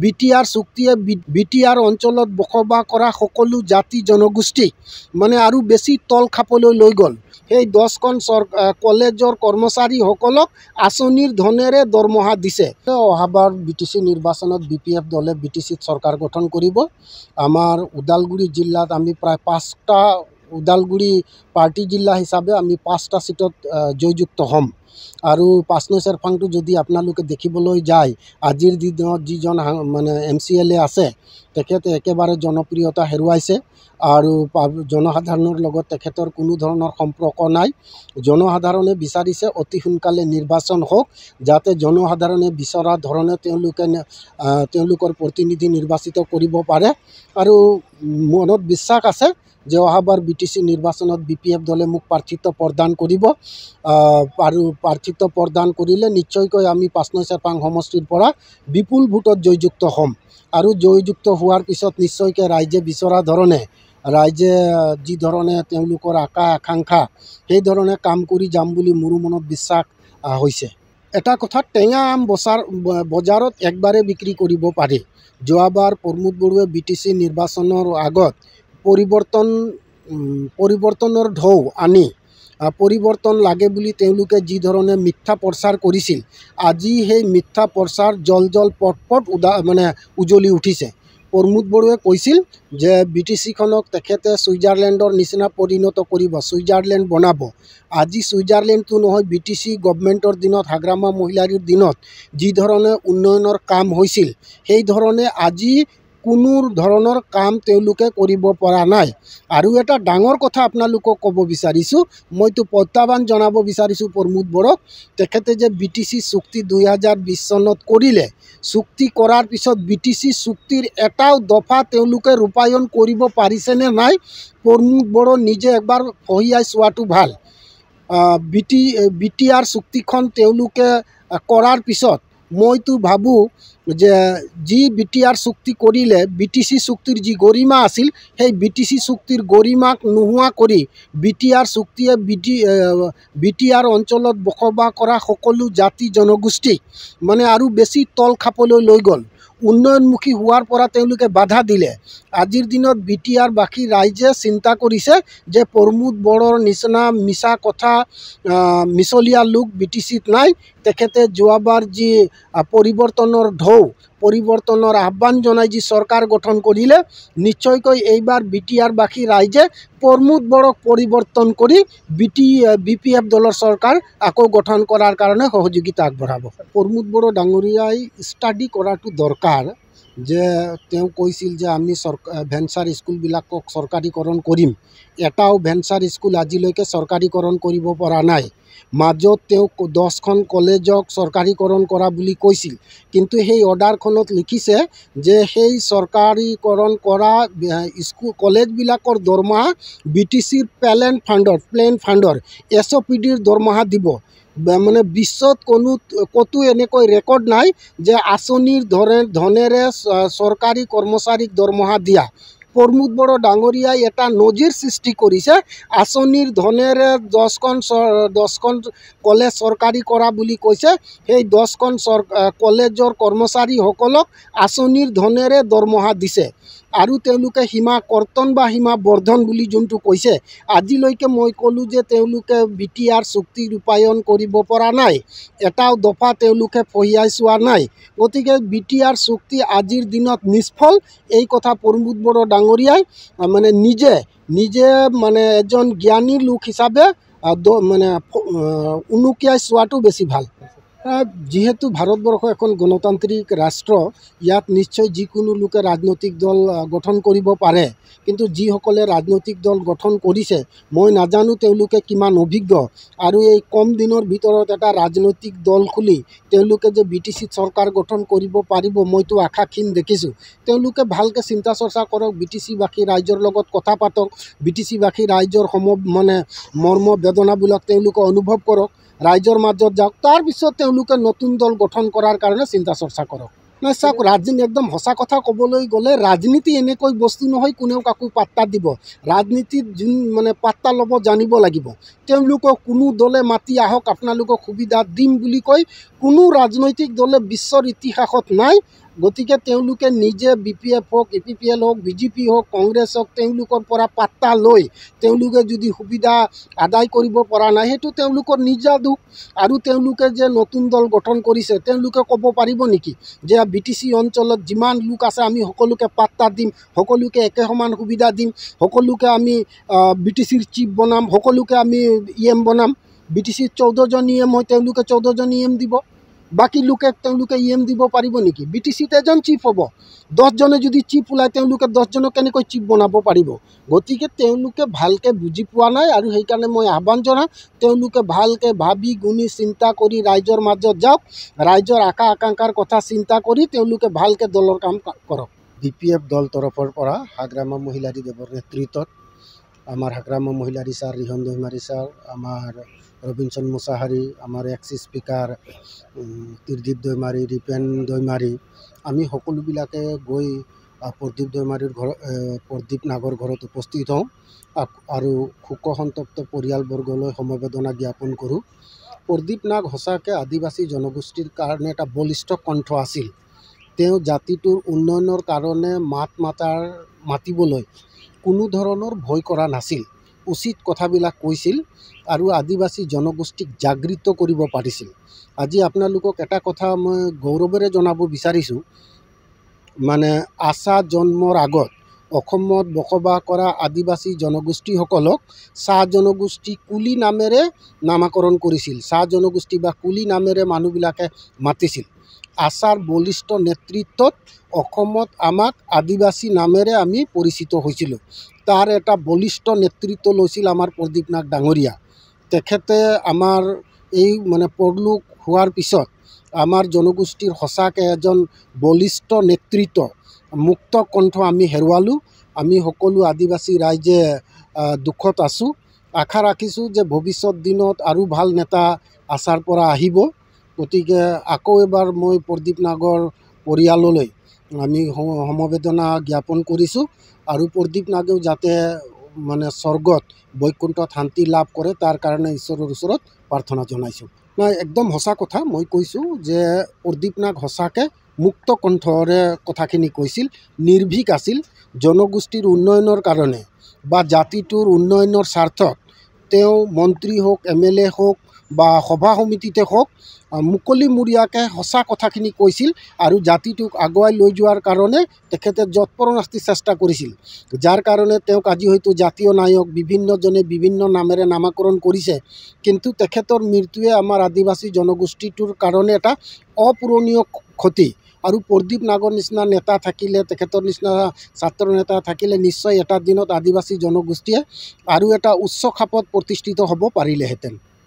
BTR চুক্তিয়ে BTR অঞ্চলত বসবাস কৰা সকলো জাতি জনগোষ্ঠীক মানে আৰু বেছি তল খাপলৈ লৈ গ'ল। সেই 10খন কলেজৰ কৰ্মচাৰীসকলক আঁচনিৰ ধনেৰে দৰমহা দিছে। অহাবাৰ BTC নিৰ্বাচনত BPF দলে BTCত চৰকাৰ গঠন কৰিব। আমাৰ ওদালগুৰি জিলাত আমি প্ৰায় 5টা ওদালগুৰি পাৰ্টি জিলা হিচাপে আমি 5টা সিটত জয়যুক্ত হ'ম। আৰু 5 নং চেৰফাংটো যদি আপোনালোকে দেখিবলৈ যায়, আজিৰ দিনত যিজন মানে MCLA আছে তেখেতে একেবাৰে জনপ্ৰিয়তা হেৰুৱাইছে আৰু জনসাধাৰণৰ লগত তেখেতৰ কোনো ধৰণৰ সম্পৰ্ক নাই। জনসাধাৰণে বিচাৰিছে অতি সোনকালে নিৰ্বাচন হওক, যাতে জনসাধাৰণে বিচৰা ধৰণে তেওঁলোকৰ প্ৰতিনিধি নিৰ্বাচিত কৰিব পাৰে। আৰু মনত বিশ্বাস আছে যে অহাবাৰ BTC নিৰ্বাচনত BPF দলে মোক প্ৰাৰ্থিত্ব প্ৰদান কৰিব আৰু প্ৰাৰ্থিত্ব প্ৰদান কৰিলে নিশ্চয়কৈ আমি 5 নং চেৰফাং সমষ্টিৰ পৰা বিপুল ভোটত জয়যুক্ত হ'ম। আৰু জয়যুক্ত হোৱাৰ পিছত নিশ্চয়কৈ ৰাইজে বিচৰা ধৰণে ৰাইজে যি ধৰণে তেওঁলোকৰ আকাংক্ষা সেই ধৰণে কাম কৰি যাম বুলি মোৰো মনত বিশ্বাস হৈছে। এটা কথা, টেঙা আম বজাৰত একবাৰে বিক্ৰী কৰিব পাৰি। যোৱাবাৰ প্ৰমোদ বড়োৱে BTC নিৰ্বাচনৰ আগত পৰিৱৰ্তনৰ ঢৌ আনি পৰিৱৰ্তন লাগে বুলি তেওঁলোকে যি ধৰণে মিথ্যা প্ৰচাৰ কৰিছিল, আজি সেই মিথ্যা প্ৰচাৰ জল পট মানে উজলি উঠিছে। প্ৰমোদ বড়োৱে কৈছিল যে BTCখনক তেখেতে ছুইজাৰলেণ্ডৰ নিচিনা পৰিণত কৰিব, ছুইজাৰলেণ্ড বনাব। আজি ছুইজাৰলেণ্ডটো নহয়, BTC গভৰ্ণমেণ্টৰ দিনত, হাগ্ৰামা মহিলাৰীৰ দিনত যি ধৰণে উন্নয়নৰ কাম হৈছিল সেই ধৰণে আজি কোনো ধৰণৰ কাম তেওঁলোকে কৰিব পৰা নাই। আৰু এটা ডাঙৰ কথা আপোনালোকক ক'ব বিচাৰিছোঁ, মইতো প্ৰত্যাহ্বান জনাব বিচাৰিছোঁ প্ৰমোদ বড়োক। তেখেতে যে BTC চুক্তি 2020 চনত কৰিলে, চুক্তি কৰাৰ পিছত BTC চুক্তিৰ এটাও দফা তেওঁলোকে ৰূপায়ণ কৰিব পাৰিছেনে নাই, প্ৰমোদ বড়ো নিজে একবাৰ ফহিয়াই চোৱাটো ভাল। BTR চুক্তিখন তেওঁলোকে কৰাৰ পিছত মইতো ভাবোঁ যে যি BTR চুক্তি কৰিলে, BTC চুক্তিৰ যি গৰিমা আছিল সেই BTC চুক্তিৰ গৰিমাক নোহোৱা কৰি BTR চুক্তিয়ে BTR অঞ্চলত বসবাস কৰা সকলো জাতি জনগোষ্ঠীক মানে আৰু বেছি তল খাপলৈ লৈ গ'ল। উন্নয়নমুখী হোৱাৰ পৰা তেওঁলোকে বাধা দিলে। আজিৰ দিনত BTR বাসী ৰাইজে চিন্তা কৰিছে যে প্ৰমোদ বড়োৰ নিচিনা মিছা কথা মিছলীয়া লোক BTCত নাই। তেখেতে যোৱাবাৰ যি পৰিৱৰ্তনৰ ঢৌ, পৰিৱৰ্তনৰ আহ্বান জনাই যি চৰকাৰ গঠন কৰিলে, নিশ্চয়কৈ এইবাৰ BTR বাসী ৰাইজে প্ৰমোদ বড়োক পৰিৱৰ্তন কৰি BPF দলৰ চৰকাৰ আকৌ গঠন কৰাৰ কাৰণে সহযোগিতা আগবঢ়াব। প্ৰমোদ বড়ো ডাঙৰীয়াই ষ্টাডি কৰাটো দৰকাৰ। যে তেওঁ কৈছিল যে আমি ভেঞ্চাৰ স্কুলবিলাকক চৰকাৰীকৰণ কৰিম। এটাও ভেঞ্চাৰ স্কুল আজিলৈকে চৰকাৰীকৰণ কৰিব পৰা নাই। মাজত তেওঁ 10খন কলেজক চৰকাৰীকৰণ কৰা বুলি কৈছিল, কিন্তু সেই অৰ্ডাৰখনত লিখিছে যে সেই চৰকাৰীকৰণ কৰা কলেজবিলাকৰ দৰমহা BTCৰ প্লেন ফাণ্ডৰ SOPDৰ দৰমহা দিব। মানে বিশ্বত ক'তো এনেকৈ ৰেকৰ্ড নাই যে আঁচনিৰ ধনেৰে চৰকাৰী কৰ্মচাৰীক দৰমহা দিয়া। প্ৰমোদ বড়ো ডাঙৰীয়াই এটা নজিৰ সৃষ্টি কৰিছে। আঁচনিৰ ধনেৰে 10খন কলেজ চৰকাৰী কৰা বুলি কৈছে। সেই 10খন কলেজৰ কৰ্মচাৰীসকলক আঁচনিৰ ধনেৰে দৰমহা দিছে। আৰু তেওঁলোকে সীমা কৰ্তন বা সীমা বৰ্ধন বুলি যোনটো কৈছে, আজিলৈকে মই ক'লোঁ যে তেওঁলোকে BTR চুক্তি ৰূপায়ণ কৰিব পৰা নাই, এটাও দফা তেওঁলোকে ফহিয়াই চোৱা নাই। গতিকে BTR চুক্তি আজিৰ দিনত নিষ্ফল। এই কথা প্ৰমোদ বড়ো ডাঙৰীয়াই মানে নিজে মানে এজন জ্ঞানী লোক হিচাপে মানে উনুকিয়াই চোৱাটো বেছি ভাল। যিহেতু ভাৰতবৰ্ষ এখন গণতান্ত্ৰিক ৰাষ্ট্ৰ, ইয়াত নিশ্চয় যিকোনো লোকে ৰাজনৈতিক দল গঠন কৰিব পাৰে। কিন্তু যিসকলে ৰাজনৈতিক দল গঠন কৰিছে, মই নাজানো তেওঁলোকে কিমান অভিজ্ঞ। আৰু এই কম দিনৰ ভিতৰত এটা ৰাজনৈতিক দল খুলি তেওঁলোকে যে BTCত চৰকাৰ গঠন কৰিব পাৰিব, মইতো আশা ক্ষীণ দেখিছোঁ। তেওঁলোকে ভালকৈ চিন্তা চৰ্চা কৰক, BTCবাসী ৰাইজৰ লগত কথা পাতক, BTCবাসী ৰাইজৰ মানে মৰ্ম বেদনাবিলাক তেওঁলোকে অনুভৱ কৰক, ৰাইজৰ মাজত যাওক, তাৰপিছত তেওঁলোকে নতুন দল গঠন কৰাৰ কাৰণে চিন্তা চৰ্চা কৰক। নাই চাওক, ৰাজনীতি একদম সঁচা কথা ক'বলৈ গ'লে ৰাজনীতি এনেকৈ বস্তু নহয় কোনেও কাকো পাত্তা দিব। ৰাজনীতিত মানে পাত্তা ল'ব জানিব লাগিব। তেওঁলোকক কোনো দলে মাতি আহক আপোনালোকক সুবিধা দিম বুলি কৈ কোনো ৰাজনৈতিক দলে বিশ্বৰ ইতিহাসত নাই। গতিকে তেওঁলোকে নিজে BPF হওক, APPL হওক, BJP হওক, কংগ্ৰেছ হওক, তেওঁলোকৰ পৰা পাত্তা লৈ তেওঁলোকে যদি সুবিধা আদায় কৰিব পৰা নাই, সেইটো তেওঁলোকৰ নিজা দুখ। আৰু তেওঁলোকে যে নতুন দল গঠন কৰিছে, তেওঁলোকে ক'ব পাৰিব নেকি যে BTC অঞ্চলত যিমান লোক আছে আমি সকলোকে পাত্তা দিম, সকলোকে একে সমান সুবিধা দিম, সকলোকে আমি BTCৰ চিফ বনাম, সকলোকে আমি EM বনাম। BTCৰ 14জন EM হয়, তেওঁলোকে 14জন EM দিব। বাকী লোকে তেওঁলোকে EM দিব পাৰিব নেকি? BTCত এজন চিফ হ'ব, 10জনে যদি চিফ ওলায় তেওঁলোকে 10জনক কেনেকৈ চিফ বনাব পাৰিব? গতিকে তেওঁলোকে ভালকৈ বুজি পোৱা নাই। আৰু সেইকাৰণে মই আহ্বান জনাওঁ, তেওঁলোকে ভালকৈ ভাবি গুণি চিন্তা কৰি ৰাইজৰ মাজত যাওক, ৰাইজৰ আশা আকাংক্ষাৰ কথা চিন্তা কৰি তেওঁলোকে ভালকৈ দলৰ কাম কৰক। BPF দল তৰফৰ পৰা হাগ্ৰামা মহিলাৰী দেৱৰ নেতৃত্বত আমাৰ হাগ্ৰামা মহিলাৰী স্যাৰ, ৰিহন দৈমাৰী স্যাৰ, আমাৰ ৰবিনসন মুসাহাৰি, আমাৰ এক্স স্পিকাৰ ত্ৰিদীপ দৈমাৰী, ৰিপেন দৈমাৰী, আমি সকলোবিলাকে গৈ প্ৰদীপ দৈমাৰীৰ প্ৰদীপ নাগৰ ঘৰত উপস্থিত হওঁ আৰু শোকসন্তপ্ত পৰিয়ালবৰ্গলৈ সমবেদনা জ্ঞাপন কৰোঁ। প্ৰদীপ নাগ সঁচাকৈ আদিবাসী জনগোষ্ঠীৰ কাৰণে এটা বলিষ্ঠ কণ্ঠ আছিল। তেওঁ জাতিটোৰ উন্নয়নৰ কাৰণে মাতিবলৈ কোনো ধৰণৰ ভয় কৰা নাছিল, উচিত কথাবিলাক কৈছিল আৰু আদিবাসী জনগোষ্ঠীক জাগৃত কৰিব পাৰিছিল। আজি আপোনালোকক এটা কথা মই গৌৰৱেৰে জনাব বিচাৰিছোঁ, মানে আশা জন্মৰ আগত অসমত বসবাস কৰা আদিবাসী জনগোষ্ঠীসকলক চাহ জনগোষ্ঠী কুলি নামেৰে নামাকৰণ কৰিছিল। চাহ জনগোষ্ঠী বা কুলি নামেৰে মানুহবিলাকে মাতিছিল। আশাৰ বলিষ্ঠ নেতৃত্বত অসমত আমাক আদিবাসী নামেৰে আমি পৰিচিত হৈছিলোঁ। তাৰ এটা বলিষ্ঠ নেতৃত্ব লৈছিল আমাৰ প্ৰদীপ নাগ ডাঙৰীয়া। তেখেতে আমাৰ এই পৰলোক হোৱাৰ পিছত আমাৰ জনগোষ্ঠীৰ সঁচাকৈ এজন বলিষ্ঠ নেতৃত্ব, মুক্ত কণ্ঠ আমি হেৰুৱালোঁ। আমি সকলো আদিবাসী ৰাইজে দুখত আছোঁ। আশা ৰাখিছোঁ যে ভৱিষ্যত দিনত আৰু ভাল নেতা আশাৰ পৰা আহিব। গতিকে আকৌ এবাৰ মই প্ৰদীপ নাগৰ পৰিয়াললৈ আমি সমবেদনা জ্ঞাপন কৰিছোঁ আৰু প্ৰদীপ নাগেও যাতে স্বৰ্গত বৈকুণ্ঠত শান্তি লাভ কৰে তাৰ কাৰণে ঈশ্বৰৰ ওচৰত প্ৰাৰ্থনা জনাইছোঁ। নাই, একদম সঁচা কথা মই কৈছোঁ যে প্ৰদীপ নাগ সঁচাকৈ মুক্ত কণ্ঠৰে কথাখিনি কৈছিল, নিৰ্ভীক আছিল। জনগোষ্ঠীৰ উন্নয়নৰ কাৰণে বা জাতিটোৰ উন্নয়নৰ স্বাৰ্থত তেওঁ মন্ত্ৰী হওক, MLA হওক বা সভা সমিতিতে হওক মুকলিমূৰীয়াকৈ সঁচা কথাখিনি কৈছিল আৰু জাতিটোক আগুৱাই লৈ যোৱাৰ কাৰণে তেখেতে যৎপৰোনাস্তি চেষ্টা কৰিছিল। যাৰ কাৰণে তেওঁক আজি হয়তো জাতীয় নায়ক বিভিন্নজনে বিভিন্ন নামেৰে নামাকৰণ কৰিছে, কিন্তু তেখেতৰ মৃত্যুৱে আমাৰ আদিবাসী জনগোষ্ঠীটোৰ কাৰণে এটা অপূৰণীয় ক্ষতি। আৰু প্ৰদীপ নাগৰ নিচিনা নেতা থাকিলে, তেখেতৰ নিচিনা ছাত্ৰ নেতা থাকিলে নিশ্চয় এটা দিনত আদিবাসী জনগোষ্ঠীয়ে আৰু এটা উচ্চ খাপত প্ৰতিষ্ঠিত হ'ব পাৰিলেহেঁতেন।